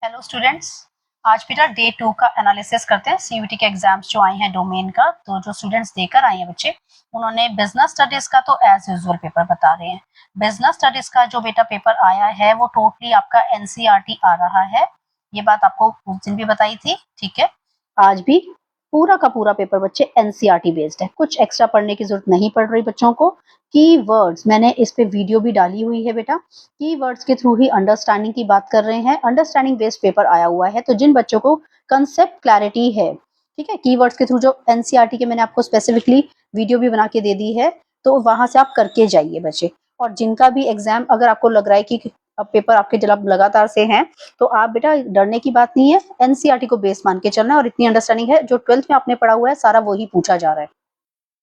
Hello students. आज बेटा day 2 का एनालिसिस करते हैं। सीयूईटी के एग्जाम्स जो आए हैं डोमेन का, तो जो स्टूडेंट्स देकर आए हैं बच्चे, उन्होंने बिजनेस स्टडीज का तो एज यूजुअल पेपर बता रहे हैं। बिजनेस स्टडीज का जो बेटा पेपर आया है वो टोटली आपका एनसीईआरटी आ रहा है। ये बात आपको उस दिन भी बताई थी, ठीक है। आज भी पूरा का पूरा पेपर बच्चे एनसीईआरटी बेस्ड है, कुछ एक्स्ट्रा पढ़ने की जरूरत नहीं पड़ रही बच्चों को। कीवर्ड्स मैंने इस पे वीडियो भी डाली हुई है बेटा। कीवर्ड्स के थ्रू ही अंडरस्टैंडिंग की बात कर रहे हैं। अंडरस्टैंडिंग बेस्ड पेपर आया हुआ है, तो जिन बच्चों को कंसेप्ट क्लैरिटी है, ठीक है, कीवर्ड्स के थ्रू जो एनसीईआरटी के मैंने आपको स्पेसिफिकली वीडियो भी बना के दे दी है, तो वहां से आप करके जाइए बच्चे। और जिनका भी एग्जाम अगर आपको लग रहा है कि अब पेपर आपके जब लगातार से हैं, तो आप बेटा डरने की बात नहीं है, एनसीईआरटी को बेस मान के चलना है। और इतनी अंडरस्टैंडिंग है, जो 12th में आपने पढ़ा हुआ है सारा वही पूछा जा रहा है।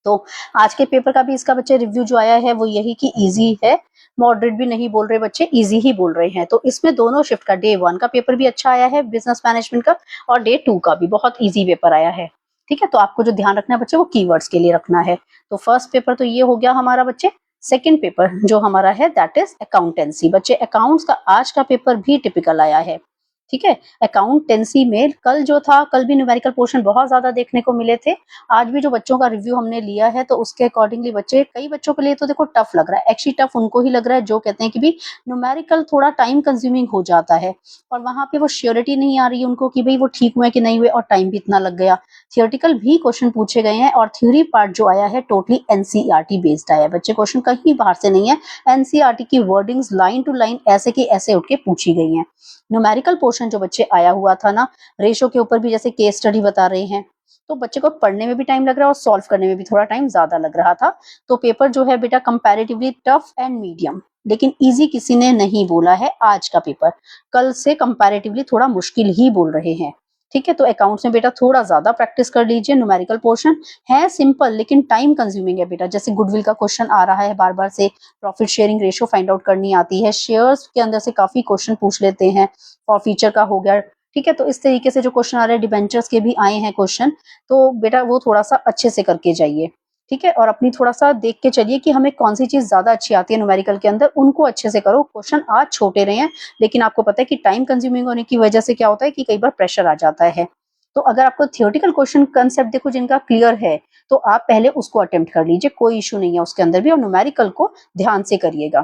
तो आज के पेपर का भी इसका बच्चे रिव्यू जो आया है वो यही कि इजी है, मॉडरेट भी नहीं बोल रहे बच्चे, इजी ही बोल रहे हैं। तो इसमें दोनों शिफ्ट का डे 1 का पेपर भी अच्छा आया है बिजनेस मैनेजमेंट का, और डे 2 का भी बहुत इजी पेपर आया है, ठीक है। तो आपको जो ध्यान रखना है बच्चे वो कीवर्ड्स के लिए रखना है। तो फर्स्ट पेपर तो ये हो गया हमारा बच्चे। सेकेंड पेपर जो हमारा है दैट इज अकाउंटेंसी। बच्चे अकाउंट्स का आज का पेपर भी टिपिकल आया है, ठीक है। अकाउंटेंसी में कल जो था, कल भी न्यूमेरिकल पोर्शन बहुत ज्यादा देखने को मिले थे। आज भी जो बच्चों का रिव्यू हमने लिया है, तो उसके अकॉर्डिंगली बच्चे, कई बच्चों के लिए तो देखो टफ लग रहा है। एक्चुअली टफ उनको ही लग रहा है जो कहते हैं कि भी न्यूमेरिकल थोड़ा टाइम कंज्यूमिंग हो जाता है, और वहां पे वो श्योरिटी नहीं आ रही है उनको कि भाई वो ठीक हुए कि नहीं हुए, और टाइम भी इतना लग गया। थियोरटिकल भी क्वेश्चन पूछे गए हैं, और थ्योरी पार्ट जो आया है टोटली एनसीईआरटी बेस्ड आया है बच्चे। क्वेश्चन कहीं बाहर से नहीं है, एनसीईआरटी की वर्डिंग्स लाइन टू लाइन ऐसे की ऐसे उठ के पूछी गई है। न्यूमेरिकल पोर्शन जो बच्चे आया हुआ था ना, रेशो के ऊपर भी जैसे केस स्टडी बता रहे हैं, तो बच्चे को पढ़ने में भी टाइम लग रहा है और सॉल्व करने में भी थोड़ा टाइम ज्यादा लग रहा था। तो पेपर जो है बेटा कंपैरेटिवली टफ एंड मीडियम, लेकिन इजी किसी ने नहीं बोला है आज का पेपर। कल से कंपैरेटिवली थोड़ा मुश्किल ही बोल रहे हैं, ठीक है। तो अकाउंट्स में बेटा थोड़ा ज्यादा प्रैक्टिस कर लीजिए। न्यूमेरिकल पोर्शन है सिंपल, लेकिन टाइम कंज्यूमिंग है बेटा। जैसे गुडविल का क्वेश्चन आ रहा है बार बार से, profit sharing ratio find out करनी आती है, शेयर्स के अंदर से काफी क्वेश्चन पूछ लेते हैं, फॉर फीचर का हो गया, ठीक है। तो इस तरीके से जो क्वेश्चन आ रहे हैं, डिबेंचर्स के भी आए हैं क्वेश्चन, तो बेटा वो थोड़ा सा अच्छे से करके जाइए, ठीक है। और अपनी थोड़ा सा देख के चलिए कि हमें कौन सी चीज ज्यादा अच्छी आती है न्यूमेरिकल के अंदर, उनको अच्छे से करो। क्वेश्चन आज छोटे रहे हैं, लेकिन आपको पता है कि टाइम कंज्यूमिंग होने की वजह से क्या होता है कि कई बार प्रेशर आ जाता है। तो अगर आपको थियोरटिकल क्वेश्चन कंसेप्ट देखो जिनका क्लियर है, तो आप पहले उसको अटेम्प्ट कर लीजिए, कोई इशू नहीं है उसके अंदर भी। और न्यूमेरिकल को ध्यान से करिएगा।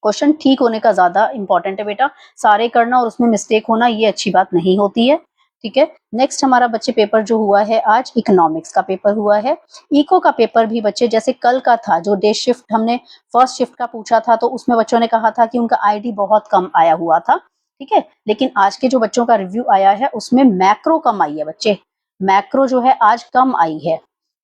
क्वेश्चन ठीक होने का ज्यादा इंपॉर्टेंट है बेटा, सारे करना और उसमें मिस्टेक होना ये अच्छी बात नहीं होती है, ठीक है। नेक्स्ट हमारा बच्चे पेपर जो हुआ है आज, इकोनॉमिक्स का पेपर हुआ है। इको का पेपर भी बच्चे जैसे कल का था, जो डे शिफ्ट हमने फर्स्ट शिफ्ट का पूछा था, तो उसमें बच्चों ने कहा था कि उनका आईडी बहुत कम आया हुआ था, ठीक है। लेकिन आज के जो बच्चों का रिव्यू आया है उसमें मैक्रो कम आई है बच्चे, मैक्रो जो है आज कम आई है,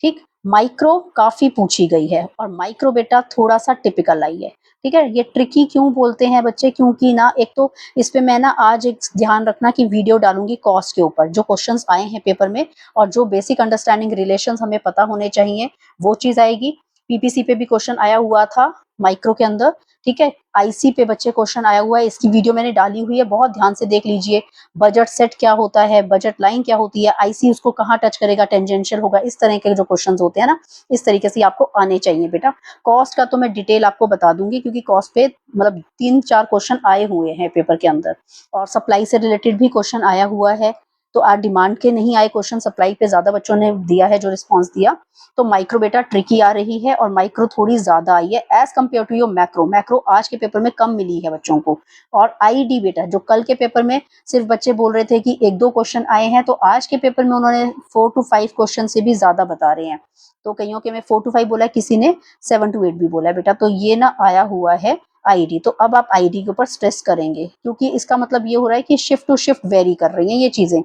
ठीक। माइक्रो काफी पूछी गई है, और माइक्रो बेटा थोड़ा सा टिपिकल आई है, ठीक है। ये ट्रिकी क्यों बोलते हैं बच्चे, क्योंकि ना एक तो इस पे मैं ना आज एक ध्यान रखना कि वीडियो डालूंगी कॉस्ट के ऊपर, जो क्वेश्चंस आए हैं पेपर में, और जो बेसिक अंडरस्टैंडिंग रिलेशंस हमें पता होने चाहिए वो चीज आएगी। पीपीसी पे भी क्वेश्चन आया हुआ था माइक्रो के अंदर, ठीक है। आईसी पे बच्चे क्वेश्चन आया हुआ है, इसकी वीडियो मैंने डाली हुई है, बहुत ध्यान से देख लीजिए। बजट सेट क्या होता है, बजट लाइन क्या होती है, आईसी उसको कहाँ टच करेगा, टेंजेंशियल होगा, इस तरह के जो क्वेश्चन होते हैं ना, इस तरीके से आपको आने चाहिए बेटा। कॉस्ट का तो मैं डिटेल आपको बता दूंगी, क्योंकि कॉस्ट पे मतलब 3-4 क्वेश्चन आए हुए हैं पेपर के अंदर, और सप्लाई से रिलेटेड भी क्वेश्चन आया हुआ है। तो आज डिमांड के नहीं आए क्वेश्चन, सप्लाई पे ज्यादा बच्चों ने दिया है जो रिस्पॉन्स दिया। तो माइक्रो बेटा ट्रिकी आ रही है, और माइक्रो थोड़ी ज्यादा आई है as compare to your macro. Macro आज के पेपर में कम मिली है बच्चों को। और आईडी बेटा जो कल के पेपर में सिर्फ बच्चे बोल रहे थे कि 1-2 क्वेश्चन आए हैं, तो आज के पेपर में उन्होंने 4 to 5 क्वेश्चन से भी ज्यादा बता रहे हैं। तो कईयों के में 4 to 5 बोला है, किसी ने 7 to 8 भी बोला है बेटा। तो ये ना आया हुआ है आईडी। तो अब आप आईडी के ऊपर स्ट्रेस करेंगे, क्योंकि इसका मतलब ये हो रहा है कि शिफ्ट टू शिफ्ट वेरी कर रही हैं ये चीजें।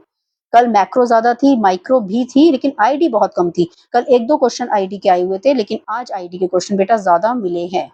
कल मैक्रो ज्यादा थी, माइक्रो भी थी, लेकिन आईडी बहुत कम थी। कल 1-2 क्वेश्चन आईडी के आए हुए थे, लेकिन आज आईडी के क्वेश्चन बेटा ज्यादा मिले हैं,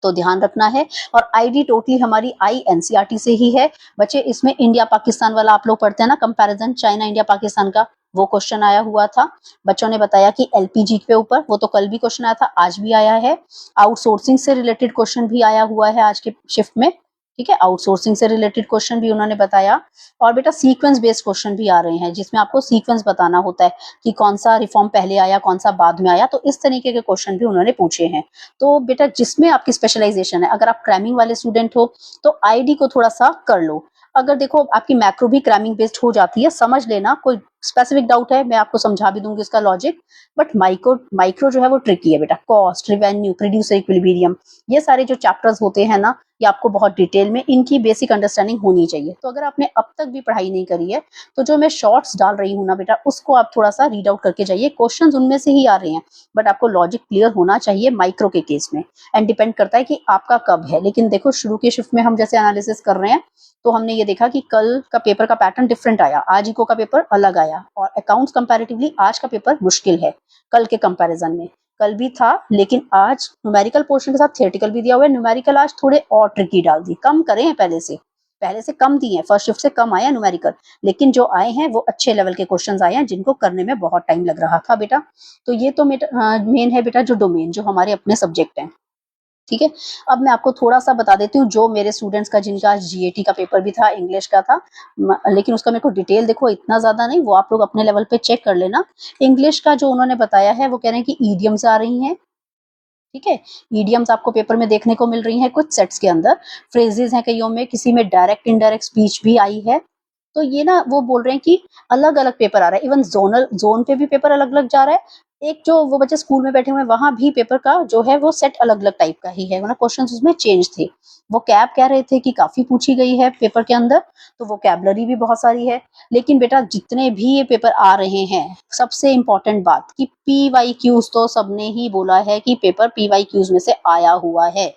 तो ध्यान रखना है। और आईडी टोटली हमारी आई एनसीईआरटी से ही है बच्चे। इसमें इंडिया पाकिस्तान वाला आप लोग पढ़ते हैं ना, कंपैरिजन चाइना इंडिया पाकिस्तान का, वो क्वेश्चन आया हुआ था। बच्चों ने बताया कि एलपीजी के ऊपर, वो तो कल भी क्वेश्चन आया था, आज भी आया है। आउटसोर्सिंग से रिलेटेड क्वेश्चन भी आया हुआ है आज के शिफ्ट में, ठीक है। आउटसोर्सिंग से रिलेटेड क्वेश्चन भी उन्होंने बताया। और बेटा सीक्वेंस बेस्ड क्वेश्चन भी आ रहे हैं, जिसमें आपको सीक्वेंस बताना होता है कि कौन सा रिफॉर्म पहले आया, कौन सा बाद में आया। तो इस तरीके के क्वेश्चन भी उन्होंने पूछे हैं। तो बेटा जिसमें आपकी स्पेशलाइजेशन है, अगर आप क्रैमिंग वाले स्टूडेंट हो तो आईडी को थोड़ा सा कर लो। अगर देखो आपकी मैक्रो भी क्रैमिंग बेस्ड हो जाती है, समझ लेना। कोई स्पेसिफिक डाउट है मैं आपको समझा भी दूंगी इसका लॉजिक, बट माइक्रो जो है वो ट्रिकी है बेटा। कॉस्ट, रिवेन्यू, प्रोड्यूसर इक्विलिब्रियम, ये सारे जो चैप्टर्स होते हैं ना, ये आपको बहुत डिटेल में इनकी बेसिक अंडरस्टैंडिंग होनी चाहिए। तो अगर आपने अब तक भी पढ़ाई नहीं करी है, तो जो मैं शॉर्ट्स डाल रही हूँ ना बेटा, उसको आप थोड़ा सा रीड आउट करके जाइए। क्वेश्चंस उनमें से ही आ रहे हैं, बट आपको लॉजिक क्लियर होना चाहिए माइक्रो के केस में। एंड डिपेंड करता है कि आपका कब है। लेकिन देखो शुरू के शिफ्ट में हम जैसे एनालिसिस कर रहे हैं, तो हमने ये देखा कि कल का पेपर का पैटर्न डिफरेंट आया, आज इको का पेपर अलग आया, और अकाउंट्स कंपैरेटिवली आज का पेपर मुश्किल है कल के कंपैरिजन में। कल भी था, लेकिन आज न्यूमेरिकल पोर्शन के साथ थियोरेटिकल भी दिया हुआ है। न्यूमेरिकल आज थोड़े और ट्रिकी डाल दी, कम करे हैं पहले से कम दिए हैं, फर्स्ट शिफ्ट से कम आया न्यूमेरिकल, लेकिन जो आए हैं वो अच्छे लेवल के क्वेश्चंस आए हैं, जिनको करने में बहुत टाइम लग रहा था बेटा। तो ये तो मेन है बेटा जो डोमेन, जो हमारे अपने सब्जेक्ट हैं। ठीक है, अब मैं आपको थोड़ा सा बता देती हूँ, जो मेरे स्टूडेंट्स का जिनका जीएटी का पेपर भी था, इंग्लिश का था, लेकिन उसका मेरे को डिटेल देखो इतना ज्यादा नहीं, वो आप लोग अपने लेवल पे चेक कर लेना। इंग्लिश का जो उन्होंने बताया है, वो कह रहे हैं कि ईडियम्स आ रही हैं। ठीक है, ईडियम्स आपको पेपर में देखने को मिल रही हैं कुछ सेट्स के अंदर, फ्रेजेस हैं कईयों में, किसी में डायरेक्ट इनडायरेक्ट स्पीच भी आई है। तो ये ना वो बोल रहे हैं कि अलग अलग पेपर आ रहा है, इवन जोन पे भी पेपर अलग अलग जा रहा है। एक जो वो बच्चे स्कूल में बैठे हुए हैं, वहां भी पेपर का जो है वो सेट अलग अलग टाइप का ही है, वरना क्वेश्चंस उसमें चेंज थे। वो कैब कह रहे थे कि काफी पूछी गई है पेपर के अंदर, तो वो कैबलरी भी बहुत सारी है। लेकिन बेटा जितने भी ये पेपर आ रहे हैं, सबसे इंपॉर्टेंट बात कि पीवाईक्यूज तो सबने ही बोला है कि पेपर पीवाईक्यूज में से आया हुआ है।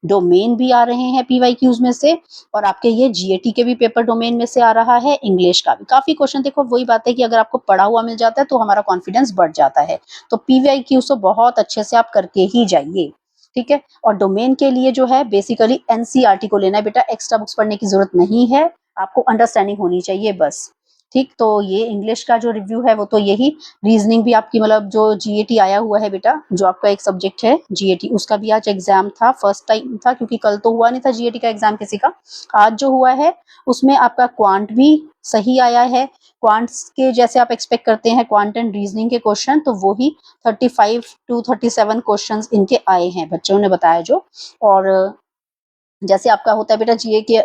डोमेन भी आ रहे हैं पीवाईक्यूज में से, और आपके ये जीएटी के भी पेपर डोमेन में से आ रहा है, इंग्लिश का भी काफी क्वेश्चन। देखो वही बात है कि अगर आपको पढ़ा हुआ मिल जाता है तो हमारा कॉन्फिडेंस बढ़ जाता है। तो पीवाईक्यूज तो बहुत अच्छे से आप करके ही जाइए। ठीक है, और डोमेन के लिए जो है बेसिकली एनसीईआरटी को लेना है बेटा, एक्स्ट्रा बुक्स पढ़ने की जरूरत नहीं है, आपको अंडरस्टैंडिंग होनी चाहिए बस। ठीक, तो ये इंग्लिश का जो रिव्यू है वो तो यही। रीजनिंग भी आपकी मतलब जो जीएटी आया हुआ है बेटा, जो आपका एक सब्जेक्ट है जीएटी, उसका भी आज एग्जाम था, फर्स्ट टाइम था, क्योंकि कल तो हुआ नहीं था जीएटी का एग्जाम किसी का। आज जो हुआ है उसमें आपका क्वांट भी सही आया है। क्वांट्स के जैसे आप एक्सपेक्ट करते हैं क्वांट एंड रीजनिंग के क्वेश्चन, तो वो ही 35 to 37 क्वेश्चन इनके आए हैं, बच्चों ने बताया जो। और जैसे आपका होता है बेटा जीए के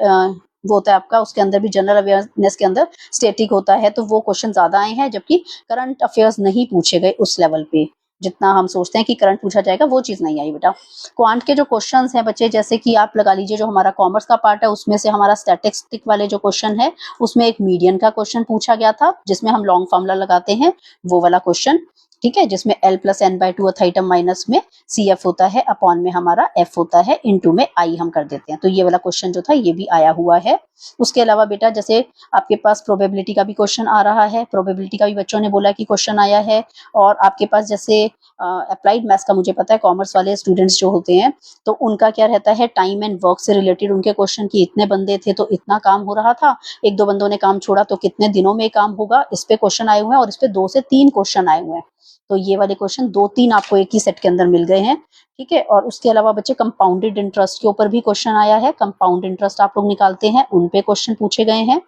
वो होता है आपका, उसके अंदर भी जनरल अवेयरनेस के अंदर स्टैटिक होता है, तो वो क्वेश्चन ज्यादा आए हैं, जबकि करंट अफेयर्स नहीं पूछे गए उस लेवल पे। जितना हम सोचते हैं कि करंट पूछा जाएगा, वो चीज नहीं आई बेटा। क्वांट के जो क्वेश्चंस हैं बच्चे, जैसे कि आप लगा लीजिए जो हमारा कॉमर्स का पार्ट है, उसमें से हमारा स्टैटिस्टिक वाले जो क्वेश्चन है, उसमें एक मीडियन का क्वेश्चन पूछा गया था, जिसमें हम लॉन्ग फॉर्मूला लगाते हैं, वो वाला क्वेश्चन। ठीक है, जिसमें l+n/2 अथाइटम माइनस में CF होता है, अपॉन में हमारा F होता है, इनटू में I हम कर देते हैं। तो ये वाला क्वेश्चन जो था ये भी आया हुआ है। उसके अलावा बेटा जैसे आपके पास प्रोबेबिलिटी का भी क्वेश्चन आ रहा है, प्रोबेबिलिटी का भी बच्चों ने बोला कि क्वेश्चन आया है। और आपके पास जैसे अप्लाइड मैथ्स का मुझे पता है, कॉमर्स वाले स्टूडेंट्स जो होते हैं, तो उनका क्या रहता है, टाइम एंड वर्क से रिलेटेड उनके क्वेश्चन की, इतने बंदे थे तो इतना काम हो रहा था, एक दो बंदों ने काम छोड़ा तो कितने दिनों में काम होगा, इस पे क्वेश्चन आए हुए हैं, और इस पे 2 से 3 क्वेश्चन आए हुए हैं। तो ये वाले क्वेश्चन 2-3 आपको एक ही सेट के अंदर मिल गए हैं। ठीक है, और उसके अलावा बच्चे कंपाउंडेड इंटरेस्ट के ऊपर भी क्वेश्चन आया है, कंपाउंड इंटरेस्ट आप लोग निकालते हैं, उन पे क्वेश्चन पूछे गए हैं।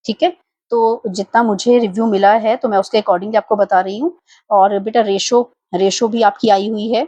ठीक है, तो जितना मुझे रिव्यू मिला है तो मैं उसके अकॉर्डिंगली आपको बता रही हूँ। और बेटा रेशो भी आपकी आई हुई है,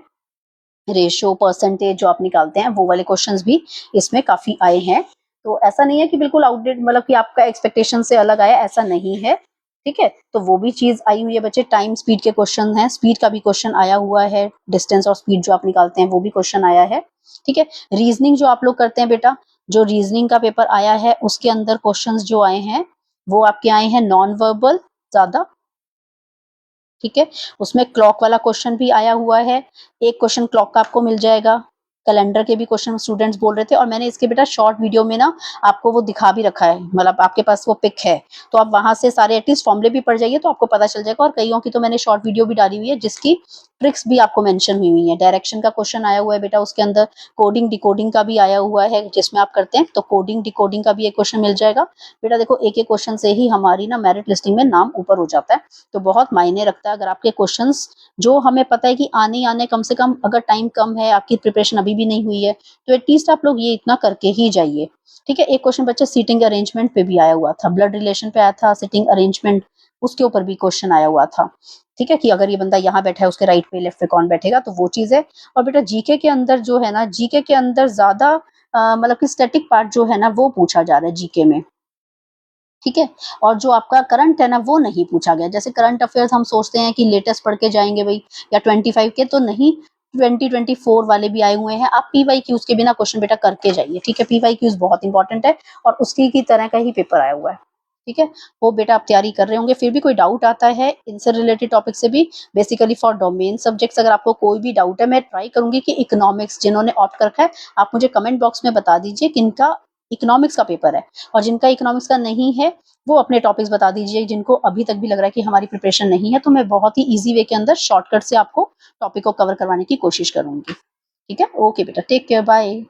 रेशो परसेंटेज जो आप निकालते हैं, वो वाले क्वेश्चंस भी इसमें काफी आए हैं। तो ऐसा नहीं है कि बिल्कुल आउटडेट, मतलब कि आपका एक्सपेक्टेशन से अलग आया, ऐसा नहीं है। ठीक है, तो वो भी चीज आई हुई है बच्चे। टाइम स्पीड के क्वेश्चन हैं, स्पीड का भी क्वेश्चन आया हुआ है, डिस्टेंस और स्पीड जो आप निकालते हैं वो भी क्वेश्चन आया है। ठीक है, रीजनिंग जो आप लोग करते हैं बेटा, जो रीजनिंग का पेपर आया है उसके अंदर क्वेश्चंस जो आए हैं वो आपके आए हैं नॉन वर्बल ज्यादा। ठीक है, उसमें क्लॉक वाला क्वेश्चन भी आया हुआ है, एक क्वेश्चन क्लॉक का आपको मिल जाएगा। कैलेंडर के भी क्वेश्चन स्टूडेंट्स बोल रहे थे, और मैंने इसके बेटा शॉर्ट वीडियो में ना आपको वो दिखा भी रखा है, मतलब आपके पास वो पिक है, तो आप वहां से सारे एटलीस्ट फॉर्मूले भी पढ़ जाइए तो आपको पता चल जाएगा। और कईयों की तो मैंने शॉर्ट वीडियो भी डाली हुई है, जिसकी ट्रिक्स भी आपको मेंशन हुई हुई है। डायरेक्शन का क्वेश्चन आया हुआ है बेटा, उसके अंदर कोडिंग डिकोडिंग का भी आया हुआ है, जिसमें आप करते हैं तो कोडिंग डिकोडिंग का भी एक क्वेश्चन मिल जाएगा। बेटा देखो एक एक क्वेश्चन से ही हमारी ना मेरिट लिस्टिंग में नाम ऊपर हो जाता है, तो बहुत मायने रखता है। अगर आपके क्वेश्चंस जो हमें पता है कि आने ही आने, कम से कम अगर टाइम कम है, आपकी प्रिपरेशन अभी भी नहीं हुई है, तो एटलीस्ट आप लोग ये इतना करके ही जाइए। ठीक है, एक क्वेश्चन बच्चे सीटिंग अरेंजमेंट पे भी आया हुआ था, ब्लड रिलेशन पे आया था, सीटिंग अरेंजमेंट उसके ऊपर भी क्वेश्चन आया हुआ था। ठीक है, कि अगर ये बंदा यहाँ बैठा है उसके राइट पे लेफ्ट पे कौन बैठेगा, तो वो चीज है। और बेटा जीके के अंदर जो है ना, जीके के अंदर ज्यादा मतलब कि स्टैटिक पार्ट जो है ना वो पूछा जा रहा है जीके में। ठीक है। और जो आपका करंट है ना वो नहीं पूछा गया। जैसे करंट अफेयर्स हम सोचते हैं कि लेटेस्ट पढ़ के जाएंगे भाई, या 25 के, तो नहीं, 2024 वाले भी आए हुए हैं। आप पीवाईक्यूज के बिना क्वेश्चन बेटा करके जाइए, ठीक है। पीवाईक्यूज बहुत इंपॉर्टेंट है और उसकी की तरह का ही पेपर आया हुआ है, ठीक है। वो बेटा आप तैयारी कर रहे होंगे। फिर भी कोई डाउट आता है इनसे रिलेटेड टॉपिक से भी, बेसिकली फॉर डोमेन सब्जेक्ट्स, अगर आपको कोई भी डाउट है, मैं ट्राई करूंगी कि इकोनॉमिक्स जिन्होंने ऑप्ट कर रखा है, आप मुझे कमेंट बॉक्स में बता दीजिए किनका इकोनॉमिक्स का पेपर है, और जिनका इकोनॉमिक्स का नहीं है वो अपने टॉपिक्स बता दीजिए, जिनको अभी तक भी लग रहा है कि हमारी प्रिपरेशन नहीं है, तो मैं बहुत ही इजी वे के अंदर शॉर्टकट से आपको टॉपिक को कवर करवाने की कोशिश करूंगी, ठीक है। ओके बेटा, टेक केयर, बाय।